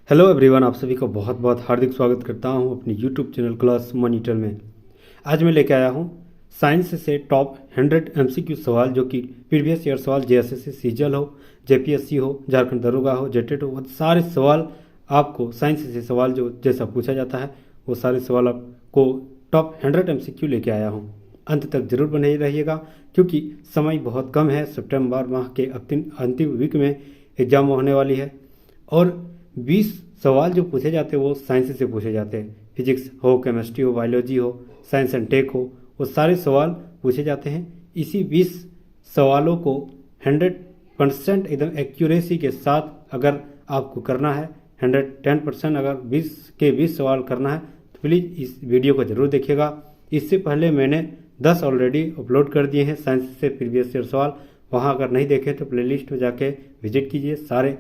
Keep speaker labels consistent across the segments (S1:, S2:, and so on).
S1: Hello everyone, आप सभी का बहुत बहुत हार्दिक स्वागत करता हूं अपनी यूट्यूब चैनल क्लास मॉनिटर में। आज मैं लेके आया हूं साइंस से टॉप 100 एमसीक्यू सवाल, जो कि प्रीवियस ईयर सवाल जेएसएससी सीजल हो, जेपीएससी हो, झारखंड दरोगा हो, जेटेट हो, वो सारे सवाल आपको साइंस से सवाल जो जैसा पूछा जाता है वो सारे सवाल आपको टॉप 100 एमसीक्यू लेके आया हूँ। अंत तक जरूर बने रहिएगा क्योंकि समय बहुत कम है। सितंबर माह के अंतिम वीक में एग्जाम होने वाली है और 20 सवाल जो पूछे जाते हैं वो साइंस से पूछे जाते हैं। फिजिक्स हो, केमिस्ट्री हो, बायोलॉजी हो, साइंस एंड टेक हो, वो सारे सवाल पूछे जाते हैं। इसी 20 सवालों को 100% एकदम एक्यूरेसी के साथ अगर आपको करना है, 110% अगर 20 के 20 सवाल करना है तो प्लीज़ इस वीडियो को ज़रूर देखिएगा। इससे पहले मैंने 10 ऑलरेडी अपलोड कर दिए हैं साइंस से प्रीवियस ईयर सवाल। वहाँ अगर नहीं देखे तो प्लेलिस्ट में जाके विजिट कीजिए। सारे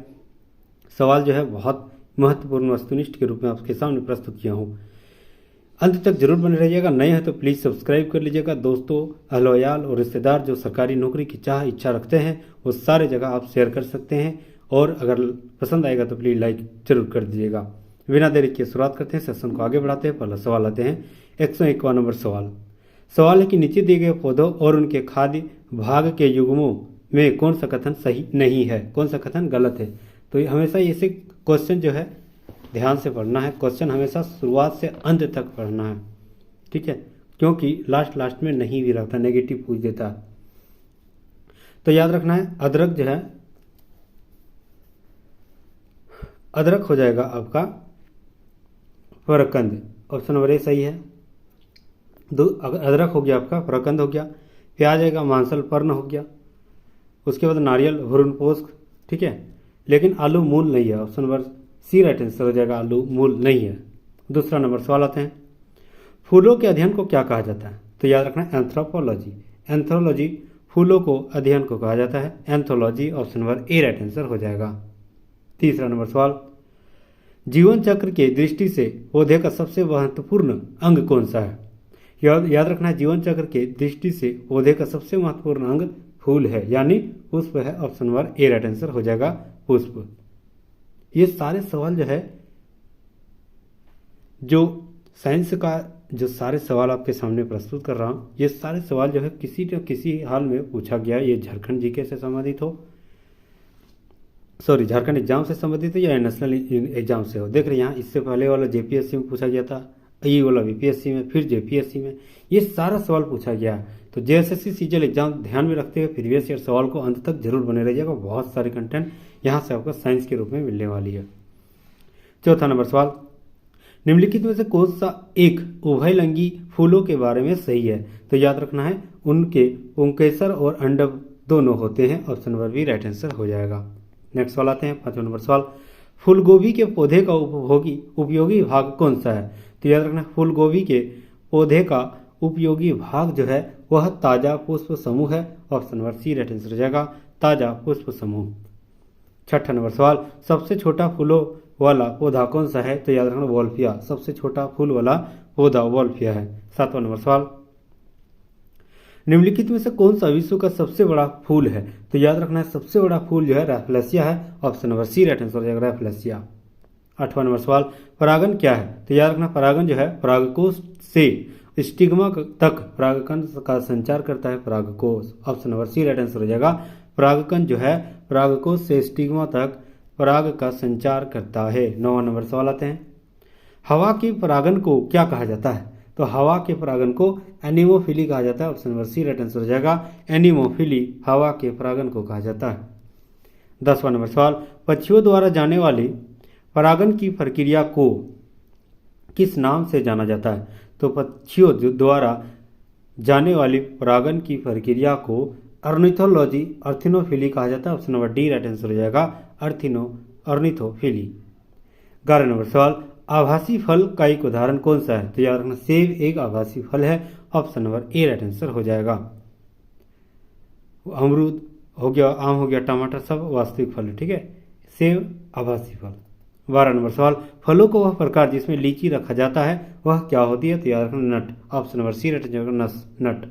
S1: सवाल जो है बहुत महत्वपूर्ण वस्तुनिष्ठ के रूप में आपके सामने प्रस्तुत किया हूँ। अंत तक जरूर बने रहिएगा। नए हैं तो प्लीज़ सब्सक्राइब कर लीजिएगा। दोस्तों, अहलोयाल और रिश्तेदार जो सरकारी नौकरी की इच्छा रखते हैं वो सारे जगह आप शेयर कर सकते हैं और अगर पसंद आएगा तो प्लीज़ लाइक जरूर कर दीजिएगा। बिना देरी के शुरुआत करते हैं, सेशन को आगे बढ़ाते हैं। पहला सवाल आते हैं 151 नंबर सवाल है कि नीचे दिए गए पौधों और उनके खाद्य भाग के युग्मों में कौन सा कथन सही नहीं है, कौन सा कथन गलत है। तो हमेशा ऐसे क्वेश्चन जो है ध्यान से पढ़ना है। क्वेश्चन हमेशा शुरुआत से अंत तक पढ़ना है, ठीक है, क्योंकि लास्ट में नहीं भी रहता, नेगेटिव पूछ देता है। तो याद रखना है अदरक जो है, अदरक हो जाएगा आपका परकंद। ऑप्शन नंबर ए सही है। अदरक हो गया आपका, परकंद हो गया। प्याज आएगा मांसल पर्ण हो गया। उसके बाद नारियल भ्रूणपोष, ठीक है, लेकिन आलू मूल नहीं है। Option number C right answer हो जाएगा, आलू मूल नहीं है। दूसरा नंबर सवाल आते हैं, फूलों के अध्ययन को क्या कहा जाता है। तो याद रखना है एंथ्रोपोलॉजी। एंथ्रोलॉजी फूलों को अध्ययन को कहा जाता है, anthology option number A right answer हो जाएगा। तीसरा नंबर सवाल, जीवन चक्र के दृष्टि से पौधे का सबसे महत्वपूर्ण अंग कौन सा है। याद रखना है जीवन चक्र के दृष्टि से पौधे का सबसे महत्वपूर्ण अंग फूल है, यानी पुष्प है। Option number A right answer हो जाएगा, पुष्प। ये सारे सवाल जो है, जो साइंस का जो सारे सवाल आपके सामने प्रस्तुत कर रहा हूँ, ये सारे सवाल जो है किसी न किसी हाल में पूछा गया। ये झारखंड जीके से संबंधित हो, सॉरी झारखंड एग्जाम से संबंधित हो या नेशनल एग्जाम से हो। देख रहे हैं यहाँ, इससे पहले वाला जेपीएससी में पूछा गया था, ये वाला बीपीएससी में, फिर जेपीएससी में, ये सारा सवाल पूछा गया। तो जेएसएससी सीजल एग्जाम ध्यान में रखते हुए प्रीवियस ईयर सवाल को अंत तक जरूर बने रहिएगा। बहुत सारे कंटेंट यहाँ से आपको साइंस के रूप में मिलने वाली है। चौथा नंबर सवाल, निम्नलिखित में से कौन सा एक उभयलिंगी फूलों के बारे में सही है। तो याद रखना है उनके पुंकेसर और अंडव दोनों होते हैं। Option number B right answer हो जाएगा। नेक्स्ट सवाल आते हैं, पांचवा नंबर सवाल, फूलगोभी के पौधे का उपयोगी भाग कौन सा है। तो याद रखना फूलगोभी के पौधे का उपयोगी भाग जो है वह ताजा पुष्प समूह है। Option number C right answer हो जाएगा, ताजा पुष्प समूह। छठा नंबर सवाल, सबसे छोटा फूलों वाला पौधा कौन सा है। तो याद रखना वॉल्फिया, सबसे छोटा फूल वाला पौधा वॉल्फिया है। सातवां नंबर सवाल, निम्नलिखित में से कौन सा विश्व का सबसे बड़ा फूल है। तो याद रखना है सबसे बड़ा फूल जो है रैफ्लेसिया है। Option number C right answer हो जाएगा, रैफ्लेसिया। आठवां नंबर सवाल, परागन क्या है। तो याद रखना परागन जो है परागकोश से स्टिग्मा तक परागकण का संचार करता है, परागकोश। Option number C right answer हो जाएगा, परागकण जो है परागकोश से स्टिग्मा तक पराग का संचार करता है। नौवां नंबर सवाल आते हैं, हवा की परागन को क्या कहा जाता है। तो हवा के परागन को एनिमोफिली कहा जाता है। Option number C right answer हो जाएगा, एनिमोफिली हवा के परागन को कहा जाता है। 10वां नंबर सवाल, पक्षियों द्वारा जाने वाली परागन की प्रक्रिया को किस नाम से जाना जाता है। तो पक्षियों द्वारा जाने वाली परागन की प्रक्रिया को अर्निथोलॉजी, अर्थिनोफिली कहा जाता है। Option number D right answer हो जाएगा, अर्निथोफिली। 11 नंबर सवाल, आभासी फल का एक उदाहरण कौन सा है। तो याद रखना सेब एक आभासी फल है। Option number A right answer हो जाएगा। अमरूद हो गया, आम हो गया, टमाटर सब वास्तविक फल है, ठीक है, सेब आभासी फल। 12 नंबर सवाल, फलों को वह प्रकार जिसमें लीची रखा जाता है वह क्या होती है। तो याद रखना nut. Option number C right answer nut.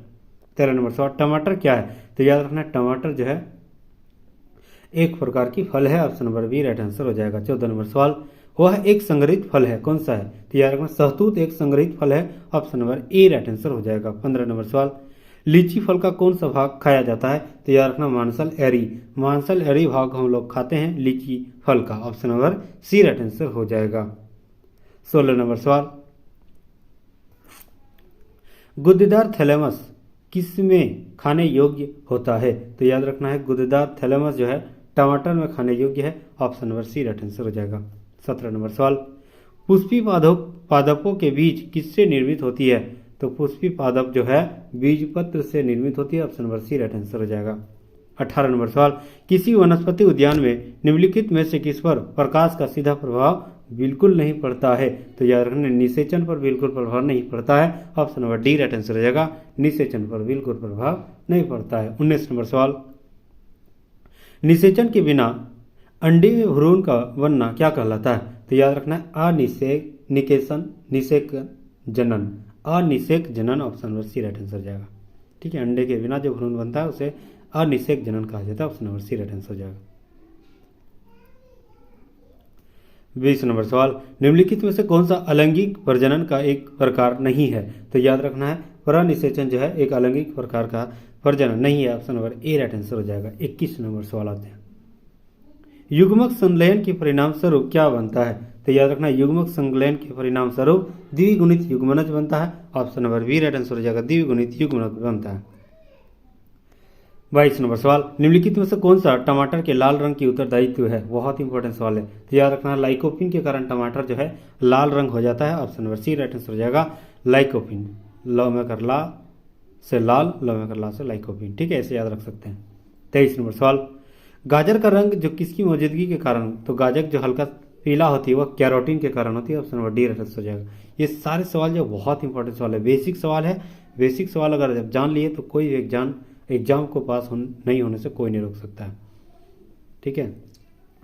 S1: 13 number सवाल, टमाटर क्या है। तो याद रखना टमाटर जो है एक प्रकार की फल है। Option number B right answer हो जाएगा। 14 नंबर सवाल, वह एक संग्रहित फल है, कौन सा है? तो याद रखना शहतूत एक संग्रहित फल है, option number A right answer हो जाएगा। 15 नंबर सवाल, लीची फल का कौन सा भाग खाया जाता है? तो याद रखना मांसल एरी भाग हम लोग खाते हैं लीची फल का, option number C right answer हो जाएगा। 16 नंबर सवाल, गुद्देदार थैलेमस किसमें खाने योग्य होता है? तो याद रखना है गुद्देदार थैलेमस जो है टमाटर में खाने योग्य है, option number C right answer हो जाएगा। 17 नंबर सवाल, पुष्पी पादपों के बीज किससे निर्मित होती है? तो पुष्पी पादप जो है बीजपत्र से निर्मित होती है, option number C right answer हो जाएगा। 18 नंबर सवाल, किसी वनस्पति उद्यान में निम्नलिखित में से किस पर प्रकाश का सीधा प्रभाव बिल्कुल नहीं पड़ता है? तो याद रखना निषेचन पर बिल्कुल प्रभाव नहीं पड़ता है, option number D right answer हो जाएगा। निषेचन पर बिल्कुल प्रभाव नहीं पड़ता है। 19 नंबर सवाल, निषेचन के बिना अंडे में भ्रूण का बनना क्या कहलाता है? तो याद रखना अनिषेक जनन, option number C right answer हो जाएगा। ठीक है, अंडे के बिना जो भ्रूण बनता है उसे अनिषेक जनन कहा जाता है, option number C right answer हो जाएगा। 20 नंबर सवाल, निम्नलिखित में से कौन सा अलैंगिक प्रजनन का एक प्रकार नहीं है? तो याद रखना है परनिषेचन जो है एक अलैंगिक प्रकार का प्रजनन नहीं है, option number A right answer हो जाएगा। 21 नंबर सवाल आते हैं, युग्मक संलयन के परिणाम स्वरूप क्या बनता है? तो याद रखना युग्मक संलयन के परिणाम स्वरूप द्विगुणित युग्मनज बनता है, option number B right answer हो जाएगा। द्विगुणित युग्मनज बनता है। 22 नंबर सवाल, निम्नलिखित में से कौन सा टमाटर के लाल रंग की उत्तरदायित्व है? बहुत इंपॉर्टेंट सवाल है, तो याद रखना लाइकोपिन के कारण टमाटर जो है लाल रंग हो जाता है, option number C right answer हो जाएगा। लाइकोपिन, ल में कर ला से लाल, ल में कर ला से लाइकोपिन। ठीक है, ऐसे याद रख सकते हैं। 23 नंबर सवाल, गाजर का रंग जो किसकी मौजूदगी के कारण, तो गाजर जो हल्का पीला होती है वह कैरोटीन के कारण होती है, option number D right answer हो जाएगा। ये सारे सवाल जो बहुत इंपॉर्टेंट सवाल है, बेसिक सवाल है। बेसिक सवाल अगर जब जान लिए तो कोई एग्जाम को पास नहीं होने से कोई नहीं रोक सकता है। ठीक है,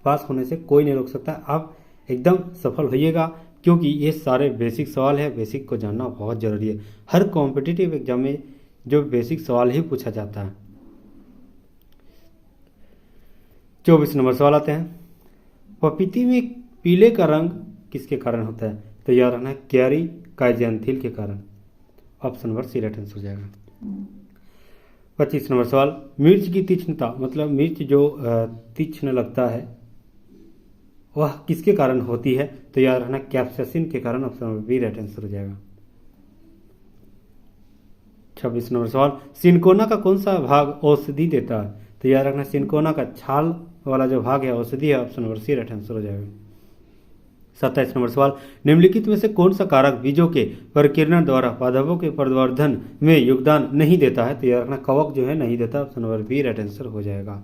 S1: पास होने से कोई नहीं रोक सकता। आप एकदम सफल होइएगा, क्योंकि ये सारे बेसिक सवाल है। बेसिक को जानना बहुत ज़रूरी है। हर कॉम्पिटिटिव एग्जाम में जो बेसिक सवाल ही पूछा जाता है। 24 नंबर सवाल आते हैं, पपीते में पीले का रंग किसके कारण होता है? तो याद रखना है कैरी काइजेंथिल के कारण, option number C right answer हो जाएगा। 25 नंबर सवाल, मिर्च की तीक्ष्णता, मतलब मिर्च जो तीक्ष्ण लगता है वह किसके कारण होती है? तो याद रखना कैप्साइसिन के कारण, option number B right answer हो जाएगा। 26 नंबर सवाल, सिनकोना का कौन सा भाग औषधि देता है? तो याद रखना सिनकोना का छाल वाला जो भाग है औषधि है, option number C right answer हो जाएगा। 27 नंबर सवाल, निम्नलिखित में से कौन सा कारक बीजों के परिकिरण द्वारा पादपों के प्रवर्धन में योगदान नहीं देता है? तो याद रखना कवक जो है नहीं देता, option number B right answer हो जाएगा।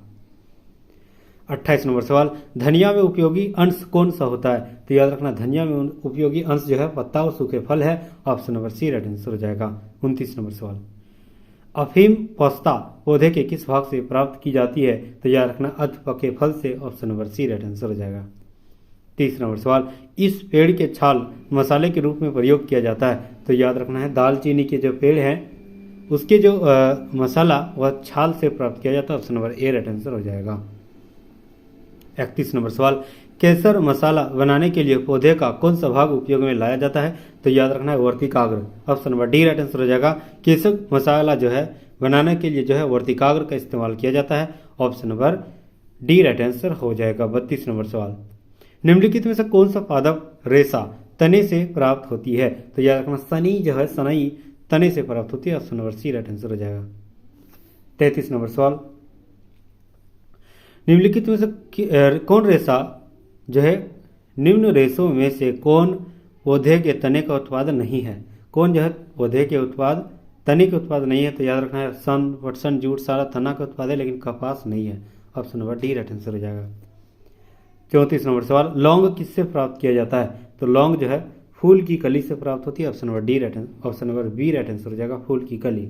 S1: 28 नंबर सवाल, धनिया में उपयोगी अंश कौन सा होता है? तो याद रखना धनिया में उपयोगी अंश जो है पत्ता और सूखे फल है, option number C right answer हो जाएगा। 29 नंबर सवाल, अफीम पौस्ता पौधे के किस भाग से प्राप्त की जाती है? तो याद रखना अध पके फल से, option number C right answer हो जाएगा। 30 नंबर सवाल, इस पेड़ के छाल मसाले के रूप में प्रयोग किया जाता है? तो याद रखना है दालचीनी के जो पेड़ हैं उसके जो मसाला वह छाल से प्राप्त किया जाता है, option number A right answer हो जाएगा। 31 नंबर सवाल, केसर मसाला बनाने के लिए पौधे का कौन सा भाग उपयोग में लाया जाता है? तो याद रखना है वर्तिकाग्र, option number D right answer हो जाएगा। केसर मसाला जो है बनाने के लिए जो है वर्तिकाग्र का इस्तेमाल किया जाता है, option number D right answer हो जाएगा। 32 नंबर सवाल, निम्नलिखित में से कौन सा पादप रेशा तने से प्राप्त होती है? तो याद रखना सनी जो है सनई तने से प्राप्त होती है, option number C right answer हो जाएगा। 33 नंबर सवाल, निम्नलिखित में से कौन रेशा जो है निम्न रेशों में से कौन पौधे के तने का उत्पादन नहीं है? कौन जो है पौधे के तने के उत्पाद नहीं है? तो याद रखना है सन, पटसन, जूट सारा तना का उत्पाद है, लेकिन कपास नहीं है, option number D right answer हो जाएगा। 34 नंबर सवाल, लौंग किससे प्राप्त किया जाता है? तो लौंग जो है फूल की कली से प्राप्त होती है, option number B right answer हो जाएगा, फूल की कली।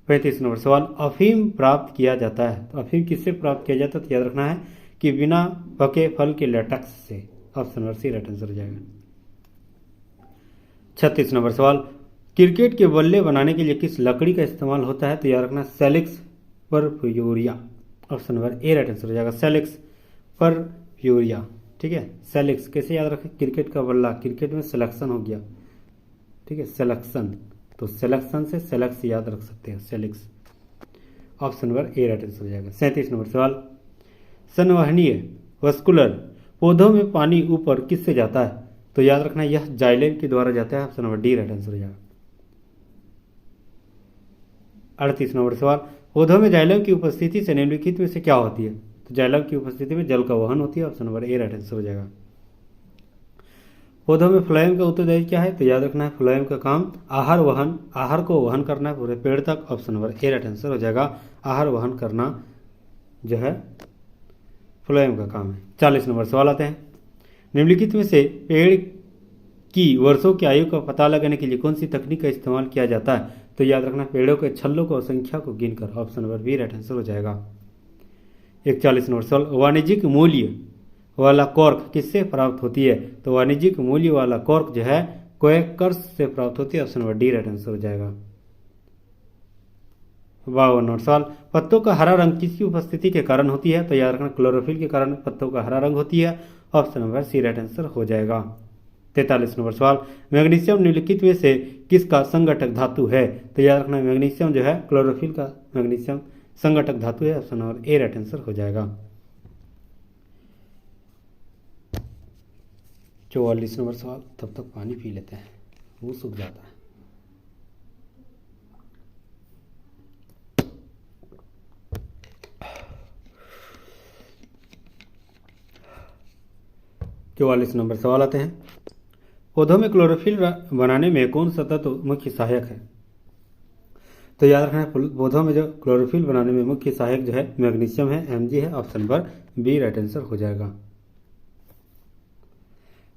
S1: 35 नंबर सवाल, अफीम प्राप्त किया जाता है? तो अफीम किससे प्राप्त किया जाता है? तो याद रखना है कि बिना पके फल के लेटेक्स से, option number C right answer हो जाएगा। 36 नंबर सवाल, क्रिकेट के बल्ले बनाने के लिए किस लकड़ी का इस्तेमाल होता है? तो याद रखना salix purpurea, option number A right answer हो जाएगा। सेलिक्स परफ्यूरिया, ठीक है। सेलेक्स कैसे याद रखें, क्रिकेट का बल्ला, क्रिकेट में सिलेक्शन हो गया, ठीक है, सिलेक्शन, तो सिलेक्शन से सेलेक्स याद रख सकते हैं, salix. Option number A right answer हो जाएगा। 37 नंबर सवाल, संवहनीय वस्कुलर पौधों में पानी ऊपर किससे जाता है, तो याद रखना यह जाइलेम के द्वारा जाता है। Option number D right answer हो जाएगा। 38 नंबर सवाल, पौधों में जाइलम की उपस्थिति से निम्नलिखित में से क्या होती है, तो जाइलम की उपस्थिति में जल का वहन होती है। Option number A right answer हो जाएगा। पौधों में फ्लोएम का उत्तरदायी क्या है, तो याद रखना है फ्लोएम का काम आहार को वहन करना है पूरे पेड़ तक। Option number A right answer हो जाएगा। आहार वहन करना जो है फ्लोएम का काम है। 40 नंबर सवाल आते हैं, निम्नलिखित में से पेड़ की वर्षों की आयु का पता लगाने के लिए कौन सी तकनीक का इस्तेमाल किया जाता है, तो याद रखना पेड़ों के छल्लों को संख्या को गिनकर। Option number B right answer हो जाएगा। 41 नंबर सवाल, वाणिज्यिक मूल्य वाला कॉर्क किससे प्राप्त होती है, तो वाणिज्यिक मूल्य वाला कॉर्क जो है क्वैकर्स से प्राप्त होती है। Option number D right answer हो जाएगा। 52 नंबर सवाल, पत्तों का हरा रंग किसकी उपस्थिति के कारण होती है, तो याद रखना क्लोरोफिल के कारण पत्तों का हरा रंग होती है। Option number C right answer हो जाएगा। 43 नंबर सवाल, मैग्नीशियम निम्नलिखित में से किसका संगठक धातु है, तो याद रखना मैग्नीशियम जो है क्लोरोफिल का मैग्नीशियम संगठक धातु है। Option number A right answer हो जाएगा। 44 नंबर सवाल, तब तक पानी पी लेते हैं, मुंह सूख जाता है। चौवालीस नंबर सवाल आते हैं, पौधों में क्लोरोफिल बनाने में कौन सा तत्व मुख्य सहायक है, तो याद रखना है पौधों में जो क्लोरोफिल बनाने में मुख्य सहायक जो है मैग्नीशियम है, Mg है। Option number B right answer हो जाएगा।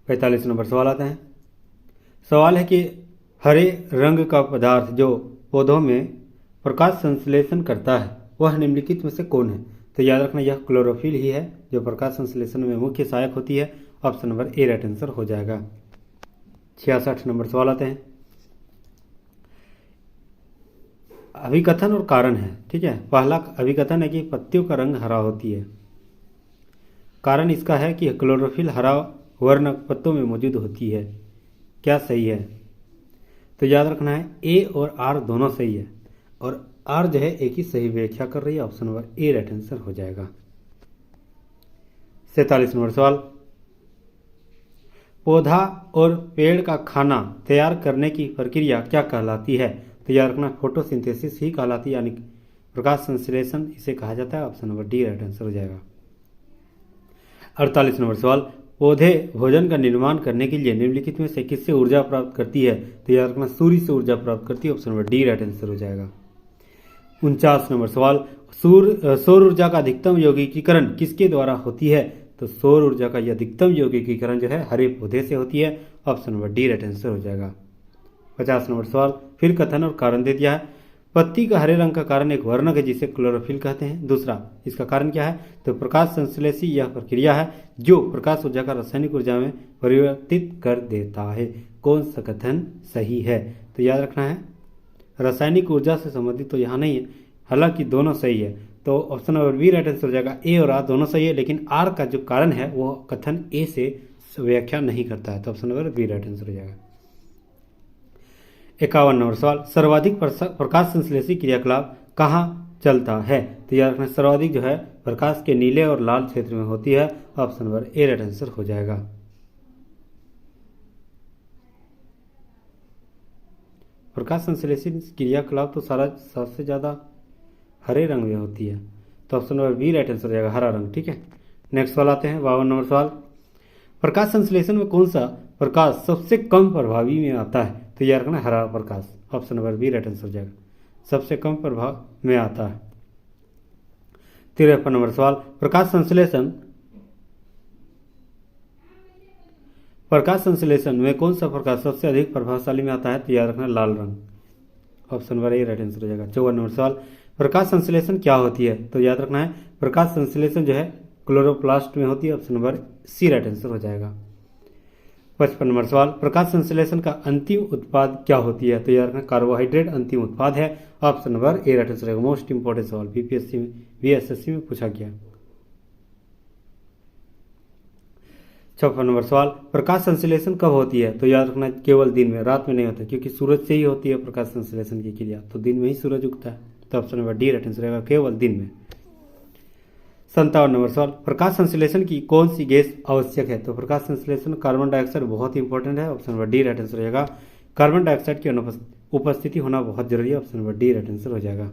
S1: 45 नंबर सवाल आता है, सवाल है कि हरे रंग का पदार्थ जो पौधों में प्रकाश संश्लेषण करता है वह निम्नलिखित में से कौन है, तो याद रखना यह क्लोरोफिल ही है जो प्रकाश संश्लेषण में मुख्य सहायक होती है। Option number A right answer हो जाएगा। 66 नंबर सवाल आते हैं, अभिकथन और कारण है, ठीक है। पहला अभिकथन है कि पत्तियों का रंग हरा होती है, कारण इसका है कि क्लोरोफिल हरा वर्णक पत्तों में मौजूद होती है, क्या सही है, तो याद रखना है ए और आर दोनों सही है और आर जो है एक ही सही व्याख्या कर रही है। Option number A right answer हो जाएगा। 47 नंबर सवाल, पौधा और पेड़ का खाना तैयार करने की प्रक्रिया क्या कहलाती है, तो याद रखना फोटोसिंथेसिस ही कहलाती है, यानी प्रकाश संश्लेषण इसे कहा जाता है। Option number D right answer हो जाएगा। 48 नंबर सवाल, पौधे भोजन का निर्माण करने के लिए निम्नलिखित में से किससे ऊर्जा प्राप्त करती है, तो याद रखना सूर्य से ऊर्जा प्राप्त करती है। Option number D right answer हो जाएगा। 49 नंबर सवाल, सौर ऊर्जा का अधिकतम यौगिकीकरण किसके द्वारा होती है, तो सौर ऊर्जा का अधिकतम यौगिकीकरण जो है हरे पौधे से होती है। Option number D right answer हो जाएगा। 50 नंबर सवाल, फिर कथन और कारण दे दिया है, पत्ती का हरे रंग का कारण एक वर्णक है जिसे क्लोरोफिल कहते हैं। दूसरा, इसका कारण क्या है, तो प्रकाश संश्लेषी यह प्रक्रिया है जो प्रकाश ऊर्जा का रासायनिक ऊर्जा में परिवर्तित कर देता है। कौन सा कथन सही है, तो याद रखना है रासायनिक ऊर्जा से संबंधित तो यहाँ नहीं है, हालांकि दोनों सही है, तो option number B right answer हो जाएगा। ए और आर दोनों सही है, लेकिन आर का जो कारण है वो कथन ए से व्याख्या नहीं करता है, तो option number B right answer हो जाएगा। 51 नंबर सवाल, सर्वाधिक प्रकाश संश्लेषी क्रियाकलाप कहाँ चलता है, तो याद रखना सर्वाधिक जो है प्रकाश के नीले और लाल क्षेत्र में होती है। Option number A right answer हो जाएगा। प्रकाश संश्लेषी क्रियाकलाप तो सारा सबसे ज्यादा हरे रंग में होती है, तो option number B right answer हो जाएगा, हरा रंग, ठीक है। नेक्स्ट सवाल आते हैं 52 नंबर सवाल, प्रकाश संश्लेषण में कौन सा प्रकाश सबसे कम प्रभावी में आता है, तो याद रखना हरा प्रकाश। Option number B right answer हो जाएगा, सबसे कम प्रभाव में आता है। 53 नंबर सवाल, प्रकाश संश्लेषण में कौन सा प्रकाश सबसे अधिक प्रभावशाली में आता है, तो याद रखना लाल रंग। Option number A right answer हो जाएगा। 54 नंबर सवाल, प्रकाश संश्लेषण क्या होती है, तो याद रखना है प्रकाश संश्लेषण जो है क्लोरोप्लास्ट में होती है। Option number C right answer हो जाएगा। 55 नंबर सवाल, प्रकाश संश्लेषण का अंतिम उत्पाद क्या होती है, तो याद रखना कार्बोहाइड्रेट अंतिम उत्पाद है। Option number A right answer है। मोस्ट इंपोर्टेंट सवाल बीपीएससी में बीएसएससी में पूछा गया। 56 नंबर सवाल, प्रकाश संश्लेषण कब होती है? तो याद रखना केवल दिन में, रात में नहीं होता, क्योंकि सूरज से ही होती है प्रकाश संश्लेषण की क्रिया, तो दिन में ही सूरज उगता है। तो option number D right answer रहेगा, केवल दिन में। 57 नंबर सवाल, प्रकाश संश्लेषण की कौन सी गैस आवश्यक है? तो प्रकाश संश्लेषण कार्बन डाइऑक्साइड बहुत ही इंपॉर्टेंट है। Option number D right answer रहेगा, कार्बन डाइऑक्साइड की उपस्थिति होना बहुत जरूरी है। Option number D right answer हो जाएगा।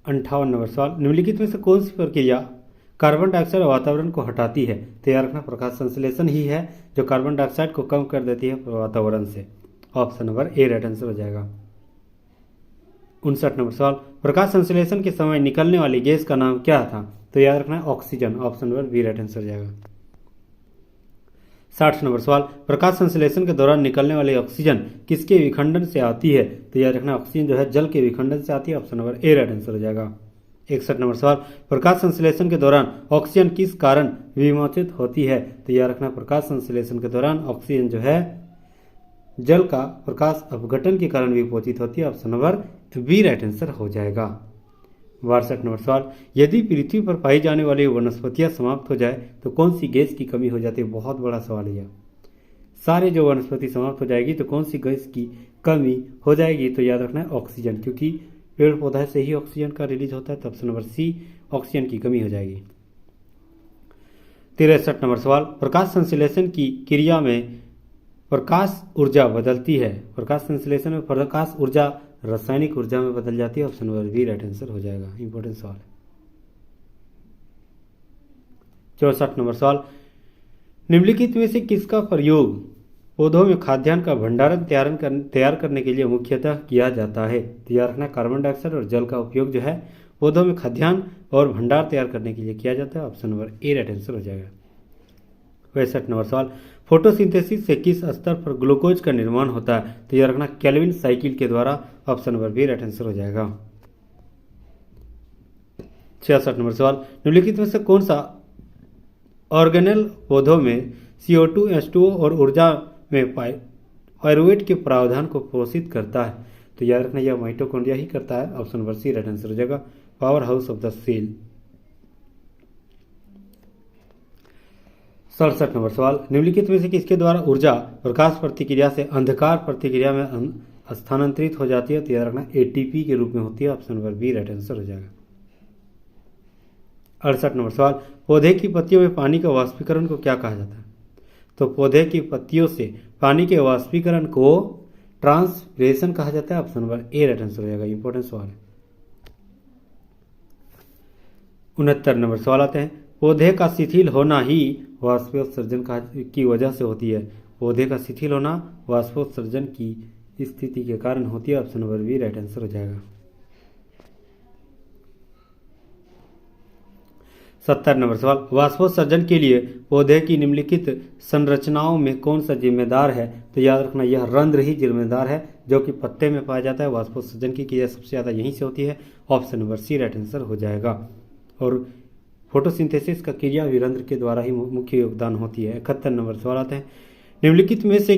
S1: 58 नंबर सवाल, निम्नलिखित में से कौन सी प्रक्रिया कार्बन डाइऑक्साइड वातावरण को हटाती है? तो याद रखना प्रकाश संश्लेषण ही है जो कार्बन डाइऑक्साइड को कम कर देती है वातावरण से। Option number A right answer हो जाएगा। 59 नंबर सवाल, प्रकाश संश्लेषण के समय निकलने वाली गैस का नाम क्या था? तो याद रखना oxygen. Option number B right answer हो जाएगा। 60 नंबर सवाल, प्रकाश संश्लेषण के दौरान निकलने वाली ऑक्सीजन किसके विखंडन से आती है? तो याद रखना ऑक्सीजन जो है जल के विखंडन से आती है। Option number A right answer हो जाएगा। 61 नंबर सवाल, प्रकाश संश्लेषण के दौरान ऑक्सीजन किस कारण विमोचित होती है? तो याद रखना प्रकाश संश्लेषण के दौरान ऑक्सीजन जो है जल का प्रकाश अपघटन के कारण विमोचित होती है। Option number B right answer हो जाएगा। 62 नंबर सवाल, यदि पृथ्वी पर पाई जाने वाली वनस्पतियां समाप्त हो जाए तो कौन सी गैस की कमी हो जाती है? बहुत बड़ा सवाल है। सारे जो वनस्पति समाप्त हो जाएगी तो कौन सी गैस की कमी हो जाएगी? तो याद रखना है ऑक्सीजन, क्योंकि पेड़ पौधा से ही ऑक्सीजन का रिलीज होता है। तो ऑप्शन नंबर सी ऑक्सीजन की कमी हो जाएगी। 63 नंबर सवाल, प्रकाश संश्लेषण की क्रिया में प्रकाश ऊर्जा बदलती है। प्रकाश संश्लेषण में प्रकाश ऊर्जा रासायनिक ऊर्जा में बदल जाती है। Option number B right answer हो जाएगा। इंपॉर्टेंट सवाल है। 64 नंबर सवाल, निम्नलिखित में से किसका प्रयोग पौधों में खाद्यान्न का भंडारण तैयार करने के लिए मुख्यतः किया जाता है? तो याद रखना कार्बन डाइऑक्साइड और जल का उपयोग जो है पौधों में खाद्यान्न और भंडार तैयार करने के लिए किया जाता है। Option number A right answer हो जाएगा। 62 नंबर सवाल, फोटोसिंथेसिस से किस स्तर पर ग्लूकोज का निर्माण होता है? तो यह रखना केल्विन साइकिल के द्वारा। Option number B right answer हो जाएगा। 66 नंबर सवाल, निम्नलिखित में से कौन सा ऑर्गेनेल पौधों में CO2, H2O और ऊर्जा में पाइरुवेट के प्रावधान को पोषित करता है? तो याद रखना यह माइटोकॉन्ड्रिया ही करता है। Option number C right answer हो जाएगा, power house of the cell. 67 नंबर सवाल, निम्नलिखित में से किसके द्वारा ऊर्जा प्रकाश प्रतिक्रिया से अंधकार प्रतिक्रिया में स्थानांतरित हो जाती है? तो याद रखना ATP के रूप में होती है। Option number B right answer हो जाएगा। 68 नंबर सवाल, पौधे की पत्तियों में पानी का वाष्पीकरण को क्या कहा जाता है? तो पौधे की पत्तियों से पानी के वाष्पीकरण को ट्रांसपिरेशन कहा जाता है। Option number A right answer हो जाएगा। इंपॉर्टेंट सवाल है। 69 नंबर सवाल आते हैं, पौधे का शिथिल होना ही वाष्पोत्सर्जन की वजह से होती है। पौधे का शिथिल होना वाष्पोत्सर्जन की स्थिति के कारण होती है। Option number B right answer हो जाएगा। 70 नंबर सवाल, वाष्पोत्सर्जन के लिए पौधे की निम्नलिखित संरचनाओं में कौन सा जिम्मेदार है? तो याद रखना यह रंध्र ही जिम्मेदार है जो कि पत्ते में पाया जाता है। वाष्पोत्सर्जन की क्रिया सबसे ज़्यादा यहीं से होती है। Option number C right answer हो जाएगा। और फोटोसिंथेसिस का क्रिया भी रंध्र के द्वारा ही मुख्य योगदान होती है। 71 नंबर सवाल आते हैं, निम्नलिखित में से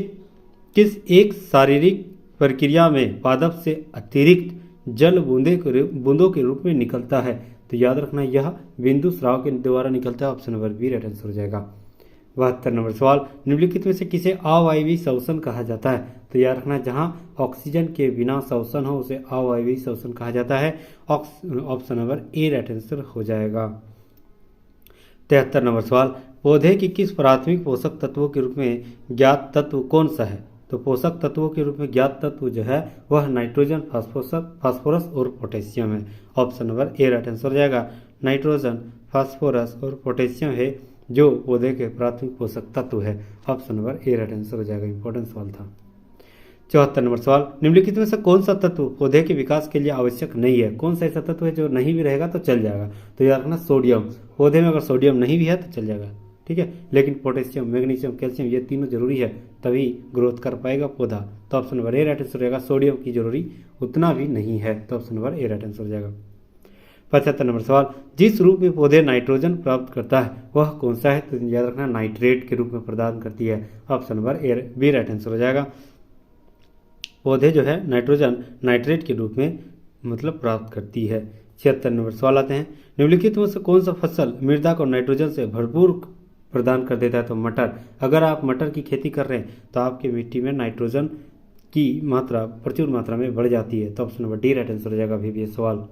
S1: किस एक शारीरिक प्रक्रिया में पादप से अतिरिक्त जल बूंदों के रूप में निकलता है? तो याद रखना यह बिंदु स्राव के द्वारा निकलता है। Option number B right answer हो जाएगा। 72 नंबर सवाल, निम्नलिखित में से किसे अवायवीय श्वसन कहा जाता है? तो याद रखना जहां ऑक्सीजन के बिना श्वसन हो उसे अवायवीय श्वसन कहा जाता है। Option number A right answer हो जाएगा। 73 नंबर सवाल, पौधे की किस प्राथमिक पोषक तत्वों के रूप में ज्ञात तत्व कौन सा है? तो पोषक तत्वों के रूप में ज्ञात तत्व जो है वह नाइट्रोजन, फास्फोरस और पोटेशियम है। Option number A right answer हो जाएगा। नाइट्रोजन, फास्फोरस और पोटेशियम है जो पौधे के प्राथमिक पोषक तत्व है। Option number A right answer हो जाएगा। इंपॉर्टेंट सवाल था। 74 नंबर सवाल, निम्नलिखित में से कौन सा तत्व पौधे के विकास के लिए आवश्यक नहीं है? कौन सा ऐसा तत्व है जो नहीं भी रहेगा तो चल जाएगा? तो याद रखना सोडियम। पौधे में अगर सोडियम नहीं भी है तो चल जाएगा, ठीक है, लेकिन पोटेशियम, मैग्नीशियम, कैल्शियम ये तीनों जरूरी है तभी ग्रोथ कर पाएगा पौधा। तो option number A right answer रहेगा। सोडियम की जरूरी उतना भी नहीं है। तो option number A right answer हो जाएगा। 75 नंबर सवाल, जिस रूप में पौधे नाइट्रोजन प्राप्त करता है वह कौन सा है? तो याद रखना नाइट्रेट के रूप में प्रदान करती है। Option number A B right answer हो जाएगा। पौधे जो है नाइट्रोजन नाइट्रेट के रूप में मतलब प्राप्त करती है। 76 नंबर सवाल आते हैं, निम्नलिखित में से कौन सा फसल मृदा को नाइट्रोजन से भरपूर प्रदान कर देता है? तो मटर। अगर आप मटर की खेती कर रहे हैं तो आपकी मिट्टी में नाइट्रोजन की मात्रा प्रचुर मात्रा में बढ़ जाती है। तो option number D right answer हो जाएगा अभी भी ये सवाल।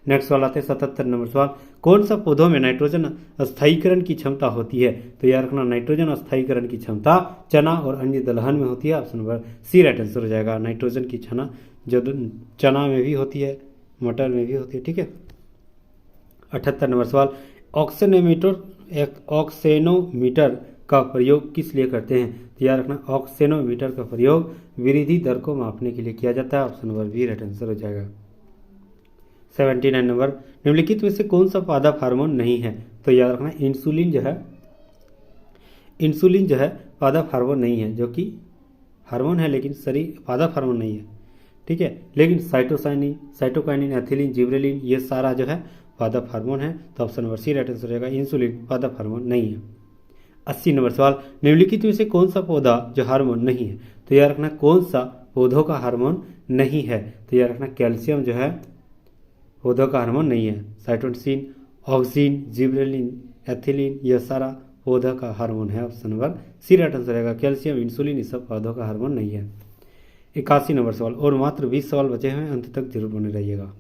S1: नेक्स्ट सवाल आते हैं 77 नंबर सवाल, कौन सा पौधों में नाइट्रोजन स्थायीकरण की क्षमता होती है? तो याद रखना नाइट्रोजन स्थायीकरण की क्षमता चना और अन्य दलहन में होती है। Option number C right answer हो जाएगा। नाइट्रोजन की क्षमता जो चना में भी होती है, मटर में भी होती है। ठीक है। 78 नंबर सवाल, ऑक्सेनोमीटर का प्रयोग किस लिए करते हैं? तो याद रखना ऑक्सेनोमीटर का प्रयोग वृद्धि दर को मापने के लिए किया जाता है। Option number B right answer हो जाएगा। 79 नंबर, निम्नलिखित में से कौन सा पादप हार्मोन नहीं है? तो याद रखना इंसुलिन जो है पादप हार्मोन नहीं है, जो कि हार्मोन है लेकिन शरीर पादप हार्मोन नहीं है। ठीक है। लेकिन साइटोकाइनिन, एथिलीन, जिबरेलिन ये सारा जो है पादप हार्मोन है। तो option number C right answer हो जाएगा। इंसुलिन पादप हार्मोन नहीं है। 80 नंबर सवाल, निम्नलिखित में से कौन सा पौधा जो हार्मोन नहीं है? तो याद रखना कौन सा पौधों का हार्मोन नहीं है? तो याद रखना कैल्शियम जो है पौधों का हार्मोन नहीं है। साइटोसिन, ऑक्सिन, जिबरेलिन, एथिलीन यह सारा पौधा का हार्मोन है। Option number C right answer रहेगा। कैल्शियम, इंसुलिन ये सब पौधों का हार्मोन नहीं है। 81 नंबर सवाल, और मात्र 20 सवाल बचे हैं, अंत तक जरूर बने रहिएगा।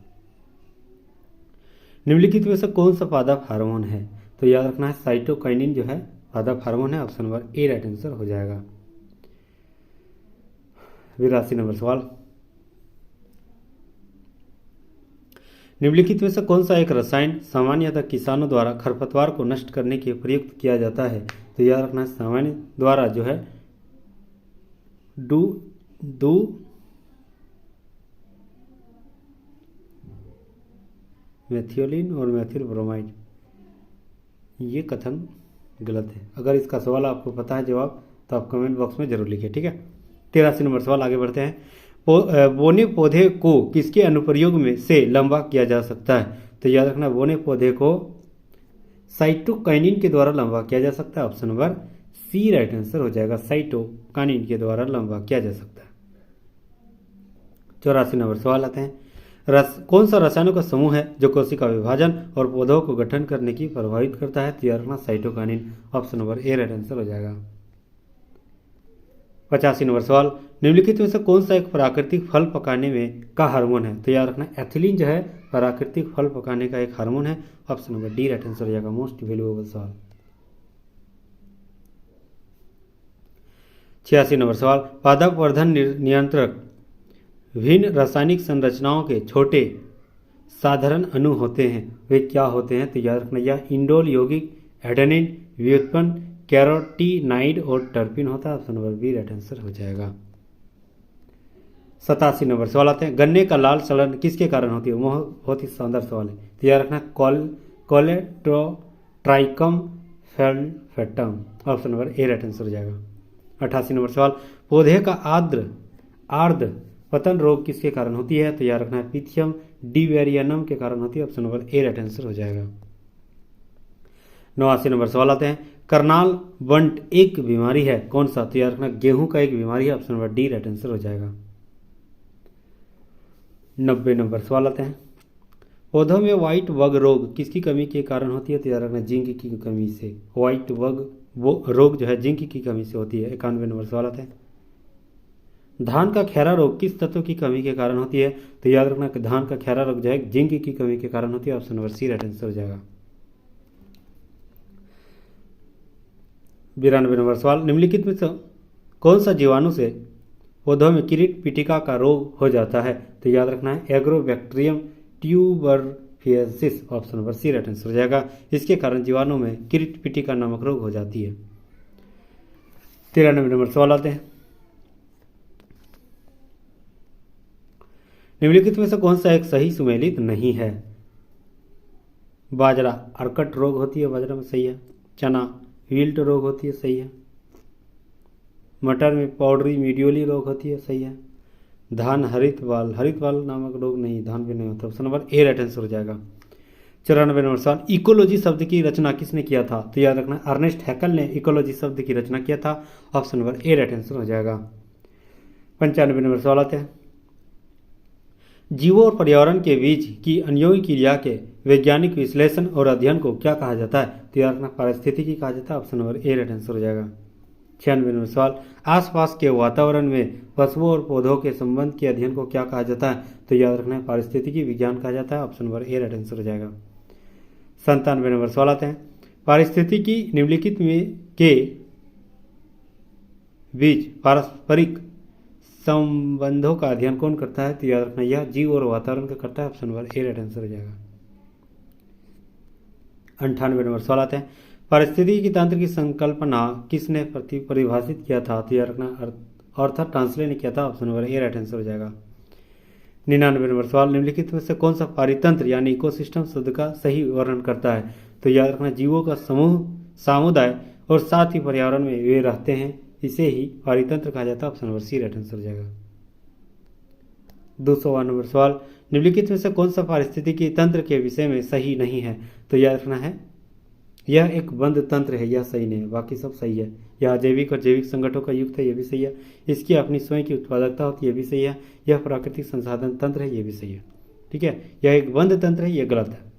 S1: निम्नलिखित में से कौन सा पादप हार्मोन है? तो याद रखना है साइटोकाइनिन जो है पादप हार्मोन है। Option number A right answer हो जाएगा। 82 नंबर सवाल, निम्नलिखित में से कौन सा एक रसायन सामान्यतः किसानों द्वारा खरपतवार को नष्ट करने के लिए प्रयुक्त किया जाता है? तो याद रखना सामान्य द्वारा जो है मेथियोलिन और मेथिल ब्रोमाइड, ये कथन गलत है। अगर इसका सवाल आपको पता है जवाब तो आप कमेंट बॉक्स में जरूर लिखिए। ठीक है। 83 नंबर सवाल, आगे बढ़ते हैं। बोने पौधे को किसके अनुप्रयोग में से लंबा किया जा सकता है? तो याद रखना बोने पौधे को साइटोकाइनिन के द्वारा लंबा किया जा सकता है। Option number C right answer हो जाएगा। साइटोकाइनिन के द्वारा लंबा किया जा सकता है। 84 नंबर सवाल आते हैं, कौन सा रसायनों का समूह है जो कोशिका विभाजन और पौधों को गठन करने की प्रभावित करता है? तो याद रखना cytokinin. Option number A right answer हो जाएगा। 85 नंबर सवाल, निम्नलिखित में से कौन सा एक प्राकृतिक फल पकाने में का हार्मोन है? तो याद रखना एथिलीन जो है प्राकृतिक फल पकाने का एक हार्मोन है। Option number D right answer हो जाएगा। मोस्ट वैल्यूएबल सवाल। 86 नंबर सवाल, पादप वर्धन नियंत्रक भिन्न रासायनिक संरचनाओं के छोटे साधारण अणु होते हैं, वे क्या होते हैं? तो याद रखना यह इंडोल, यौगिक, एडेनिन, व्युत्पन्न, कैरोटीनाइड और टर्पिन होता है। Option number B right answer हो जाएगा। 87 नंबर सवाल आते हैं, गन्ने का लाल सड़न किसके कारण होती है? बहुत ही शानदार सवाल है। तो याद रखना colletotrichum falcatum. Option number A right answer हो जाएगा। 88 नंबर सवाल, पौधे का आर्द्र पतन रोग किसके कारण होती है? तो याद रखना है पिथियम डिवेरियनम के कारण होती है। Option number A right answer हो जाएगा। 89 नंबर सवाल आते हैं, करनाल बंट एक बीमारी है, कौन सा? तो याद रखना गेहूं का एक बीमारी है। Option number D right answer हो जाएगा। 90 नंबर सवाल आते हैं, पौधों में व्हाइट बग रोग किसकी कमी के कारण होती है? तो याद रखना जिंक की कमी से व्हाइट बग रोग जो है जिंक की कमी से होती है। 91 नंबर सवाल आते हैं, धान का खैरा रोग किस तत्व की कमी के कारण होती है? तो याद रखना कि धान का खैरा रोग जो है जिंक की कमी के कारण होती है। Option number C right answer हो जाएगा। 92 नंबर सवाल, निम्नलिखित में से कौन सा जीवाणु से पौधों में किरीट पिटिका का रोग हो जाता है? तो याद रखना है agrobacterium tumefaciens. Option number C right answer हो जाएगा। इसके कारण जीवाणु में किरीट पिटिका नामक रोग हो जाती है। 93 नंबर सवाल आते हैं, निम्नलिखित में से कौन सा एक सही सुमेलित नहीं है? बाजरा अर्कट रोग होती है, बाजरा में सही है। चना विल्ट रोग होती है, सही है। मटर में पाउडरी मीडियोली रोग होती है, सही है। धान हरितवाल नामक रोग नहीं, धान भी नहीं होता। Option number A right answer हो जाएगा। 94 नंबर सवाल, इकोलॉजी शब्द की रचना किसने किया था? तो याद रखना अर्नेस्ट हैकल ने इकोलॉजी शब्द की रचना किया था। Option number A right answer हो जाएगा। 95 नंबर सवाल आते हैं, जीवों और पर्यावरण के बीच की अन्योन्य क्रिया के वैज्ञानिक विश्लेषण और अध्ययन को क्या कहा जाता है? तो याद रखना पारिस्थितिकी कहा जाता है। Option number A right answer हो जाएगा। 96 नंबर सवाल, आसपास के वातावरण में पशुओं और पौधों के संबंध के अध्ययन को क्या कहा जाता है? तो याद रखना है पारिस्थितिकी विज्ञान कहा जाता है। Option number A right answer हो जाएगा। 97 नंबर सवाल आते हैं, पारिस्थितिकी निम्नलिखित में के बीच पारस्परिक संबंधों का अध्ययन कौन करता है? तो याद रखना यह जीव और वातावरण का करता है। Option number A right answer हो जाएगा। 98 नंबर सवाल आते हैं, पारिस्थितिकी तंत्र की संकल्पना किसने परिभाषित किया था? तो याद रखना आर्थर टांसले ने किया था। Option number A right answer हो जाएगा। 99 नंबर सवाल, निम्नलिखित में से कौन सा पारितंत्र यानी इकोसिस्टम शब्द का सही वर्णन करता है? तो याद रखना जीवों का समूह, समुदाय और साथ ही पर्यावरण में वे रहते हैं, इसे ही पारितंत्र कहा जाता है। Option number C right answer हो जाएगा। 201 नंबर सवाल, निम्नलिखित में से कौन सा पारिस्थितिकी तंत्र के विषय में सही नहीं है? तो याद रखना है यह एक बंद तंत्र है, यह सही नहीं है, बाकी सब सही है। यह जैविक और जैविक संगठनों का युक्त है, यह भी सही है। इसकी अपनी स्वयं की उत्पादकता होती है, यह भी सही है। यह प्राकृतिक संसाधन तंत्र है, यह भी सही है। ठीक है, यह एक बंद तंत्र है, यह गलत है।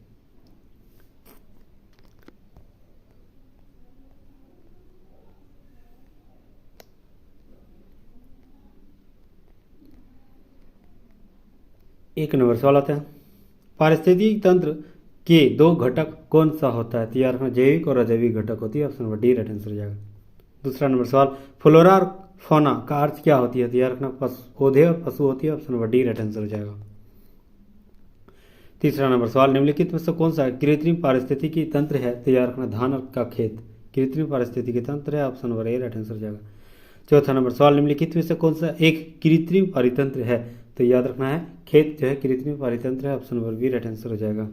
S1: एक नंबर सवाल आता है, पारिस्थितिक तंत्र के दो घटक कौन सा होता है? तो यार जैविक और अजैविक घटक होती है। Option number D right answer हो जाएगा। दूसरा नंबर सवाल, फ्लोरा और फौना का अर्थ क्या होती है? तो यार रखना पौधे और पशु होती है। Option number D right answer हो जाएगा। तीसरा नंबर सवाल, निम्नलिखित में से कौन सा कृत्रिम पारिस्थितिकी तंत्र है? तो यार रखना धान का खेत कृत्रिम पारिस्थितिकी तंत्र है। Option number A right answer हो जाएगा। चौथा नंबर सवाल, निम्नलिखित में से कौन सा एक कृत्रिम पारितंत्र है? तो याद रखना है खेत जो है कृत्रिम पारितंत्र है। Option number B right answer हो जाएगा।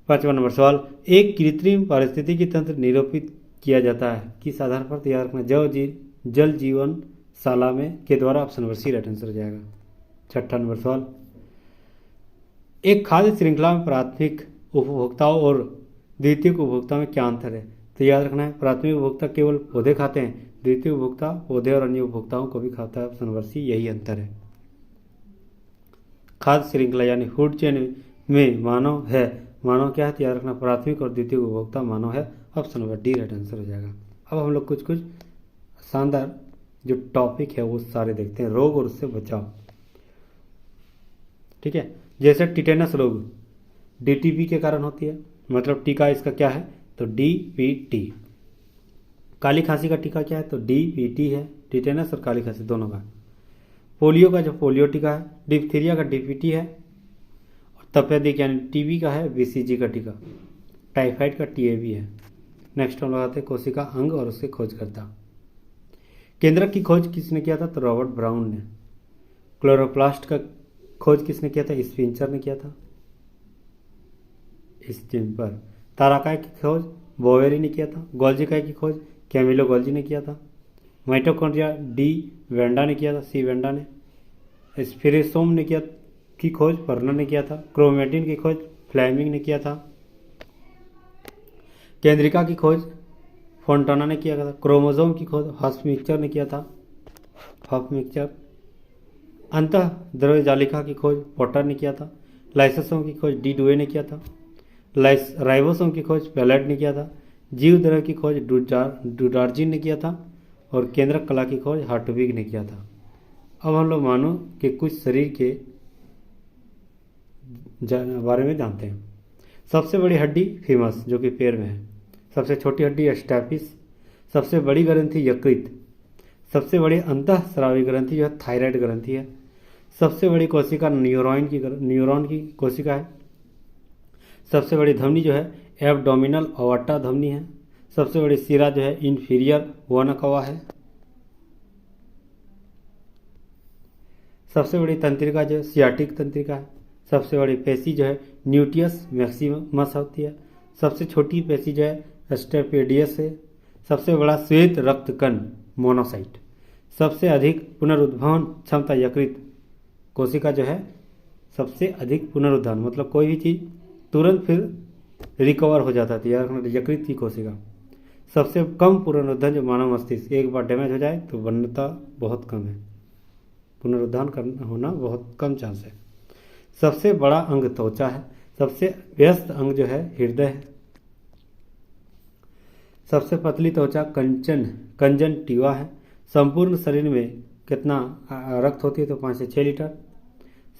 S1: पांचवा नंबर सवाल, एक कृत्रिम पारिस्थितिकी तंत्र निरूपित किया जाता है किस आधार पर? तो याद रखना जल जीवन शाला में के द्वारा। Option number C right answer हो जाएगा। छठा नंबर सवाल, एक खाद्य श्रृंखला में प्राथमिक उपभोक्ताओं और द्वितीयक उपभोक्ता में क्या अंतर है? तो याद रखना है प्राथमिक उपभोक्ता केवल पौधे खाते हैं, द्वितीय उपभोक्ता पौधे और अन्य उपभोक्ताओं को भी खाता है। ऑप्शन नंबर सी यही अंतर है। खाद्य श्रृंखला यानी फूड चेन में मानव है, मानव क्या है? तो याद रखना प्राथमिक और द्वितीय उपभोक्ता मानव है। Option number D right answer हो जाएगा। अब हम लोग कुछ शानदार जो टॉपिक है वो सारे देखते हैं, रोग और उससे बचाव। ठीक है, जैसे टिटेनस रोग डीटीपी के कारण होती है, मतलब टीका इसका क्या है? तो डीपीटी। काली खांसी का टीका क्या है? तो डीपीटी है। टिटेनस और काली खांसी दोनों का। पोलियो का जो पोलियो टीका है, डिप्थीरिया का डीपीटी है, और तपेदिक यानी टीबी का है बीसीजी का टीका, टाइफाइड का टीएबी है। नेक्स्ट हम लगाते हैं कोशिका अंग और उसके खोजकर्ता। केंद्रक की खोज किसने किया था? तो रॉबर्ट ब्राउन ने। क्लोरोप्लास्ट का खोज किसने किया था? स्पिंचर ने किया था स्टिम्पर। ताराकाय की खोज बोवेरी ने किया था। गोल्जी काय की खोज कैमिलो गोल्जी ने किया था। माइटोकॉन्ड्रिया डी वेंडा ने किया था, सी वेंडा ने। स्पिरेसोम ने किया की खोज पर्नर ने किया था। क्रोमेटिन की खोज फ्लेमिंग ने किया था। केंद्रिका की खोज फोंटाना ने किया था। क्रोमोसोम की खोज हॉफमिक्चर ने किया था, हॉफमिक्चर। अंतः द्रव्य जालिका की खोज पोटर ने किया था। लाइसोसोम की खोज डी डुए ने किया था। राइबोसोम की खोज पेलेट ने किया था। जीव द्रव्य की खोज डुडार्जिन ने किया था, और केंद्रक कला की खोज हार्टविग ने किया था। अब हम लोग मानो कि कुछ शरीर के बारे में जानते हैं। सबसे बड़ी हड्डी फीमस जो कि पैर में है। सबसे छोटी हड्डी स्टैपिस। सबसे बड़ी ग्रंथि यकृत। सबसे बड़ी अंतःस्रावी ग्रंथि जो है थायराइड ग्रंथि है। सबसे बड़ी कोशिका न्यूरॉन की कोशिका है। सबसे बड़ी धमनी जो है एब्डोमिनल अवार्टा धमनी है। सबसे बड़ी सिरा जो है इंफीरियर वना कवा है। सबसे बड़ी तंत्रिका जो है सियाटिक तंत्रिका है। सबसे बड़ी पेशी जो है न्यूटियस मैक्सिमस होती है। सबसे छोटी पेशी जो है स्टेपेडियस है। सबसे बड़ा श्वेत रक्त कण मोनोसाइट। सबसे अधिक पुनरुद्धान क्षमता यकृत कोशिका जो है सबसे अधिक पुनरुद्धान, मतलब कोई भी चीज़ तुरंत फिर रिकवर हो जाता है, यार यकृत की कोशिका। सबसे कम पुनरुद्धान जो मानव मस्तिष्क, एक बार डैमेज हो जाए तो बनता बहुत कम है, पुनरुद्धान करना होना बहुत कम चांस है। सबसे बड़ा अंग त्वचा है। सबसे व्यस्त अंग जो है हृदय है। सबसे पतली त्वचा कंजंक्टिवा है। संपूर्ण शरीर में कितना रक्त होती है? तो 5 से 6 लीटर।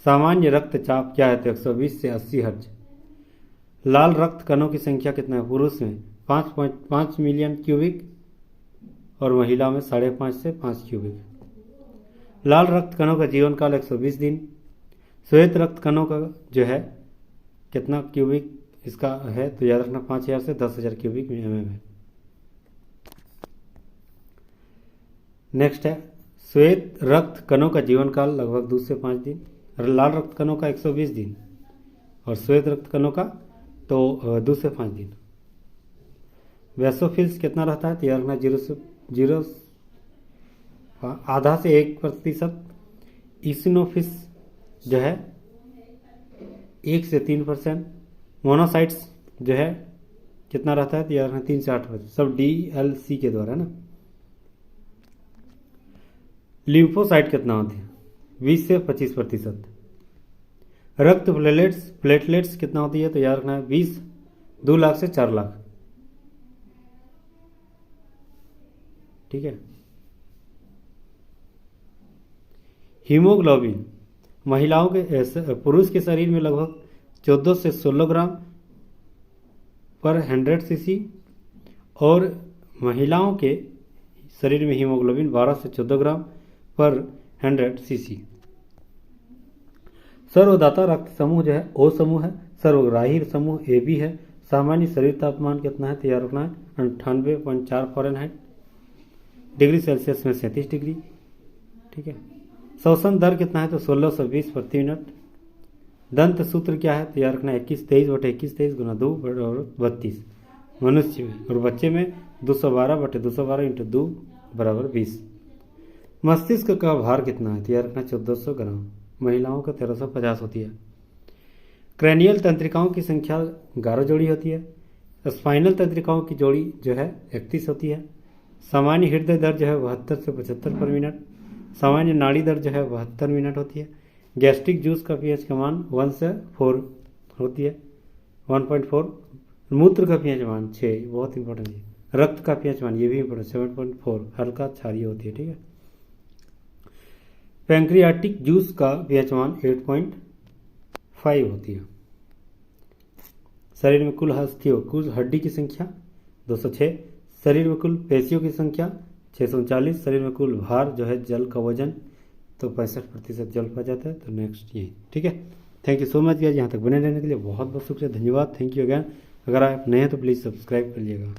S1: सामान्य रक्तचाप क्या है? तो 120 से 80 हर्ट्ज। लाल रक्त कणों की संख्या कितना है पुरुष में? 5.5 मिलियन क्यूबिक और महिला में 5.5 से 5 क्यूबिक। लाल रक्त कणों का जीवन काल 120 दिन। श्वेत रक्त कणों का जो है कितना क्यूबिक इसका है? तो याद रखना 5000 से 10,000 क्यूबिक mm है। नेक्स्ट है श्वेत रक्त कणों का जीवन काल लगभग 2 से 5 दिन। लाल रक्त कणों का 120 दिन और श्वेत रक्त कणों का तो 2 से 5 दिन। वैसोफिल्स कितना रहता है? तो याद रखना 0 आधा से 1%। इसिनोफिल्स जो है 1 से 3%। मोनोसाइट्स जो है कितना रहता है? तो याद रखना 3 से 8%। सब DLC के द्वारा है ना। लिम्फोसाइट कितना होते हैं? 20 से 25%। रक्त प्लेटलेट्स कितना होती है? तो याद रखना 20 2 लाख से 4 लाख। ठीक है। हीमोग्लोबिन महिलाओं के पुरुष के शरीर में लगभग 14 से 16 ग्राम पर 100 cc और महिलाओं के शरीर में हीमोग्लोबिन 12 से 14 ग्राम पर 100 cc। सर्वदाता रक्त समूह जो है O समूह है। सर्वग्राही समूह AB है। सामान्य शरीर तापमान कितना है? तैयार रखना है 98.4 फ़ारेनहाइट। डिग्री सेल्सियस में 37 डिग्री। ठीक है। श्वसन दर कितना है? तो 1620 प्रति मिनट। दंत सूत्र क्या है? तैयार रखना 21-23/21-23 गुना 2 और 32 मनुष्य में, और बच्चे में 212/212 इंटू 2 बराबर 20। मस्तिष्क का भार कितना है? तैयार रखना 1400 ग्राम। महिलाओं का 1350 होती है। क्रैनियल तंत्रिकाओं की संख्या 11 जोड़ी होती है। स्पाइनल तंत्रिकाओं की जोड़ी जो है 31 होती है। सामान्य हृदय दर जो है 72 से 75 पर मिनट। सामान्य नाड़ी दर जो है 72 मिनट होती है। गैस्ट्रिक जूस का pH का मान 1 से 4 होती है, 1.4। मूत्र का pH मान 6, बहुत इंपॉर्टेंट है। रक्त का pH मान ये भी इंपॉर्टेंट 7.4, हल्का क्षारीय होती है। ठीक है। पैंक्रियाटिक जूस का pH मान 8.5 होती है। शरीर में कुल हड्डी की संख्या 206। शरीर में कुल पेशियों की संख्या 639। शरीर में कुल भार जो है जल का वजन तो 65% जल पा जाता है। तो नेक्स्ट ये। ठीक है। Thank you so much guys, यहाँ तक बने रहने के लिए बहुत बहुत शुक्रिया, धन्यवाद। Thank you again. अगर आप नए हैं तो प्लीज़ सब्सक्राइब कर लीजिएगा।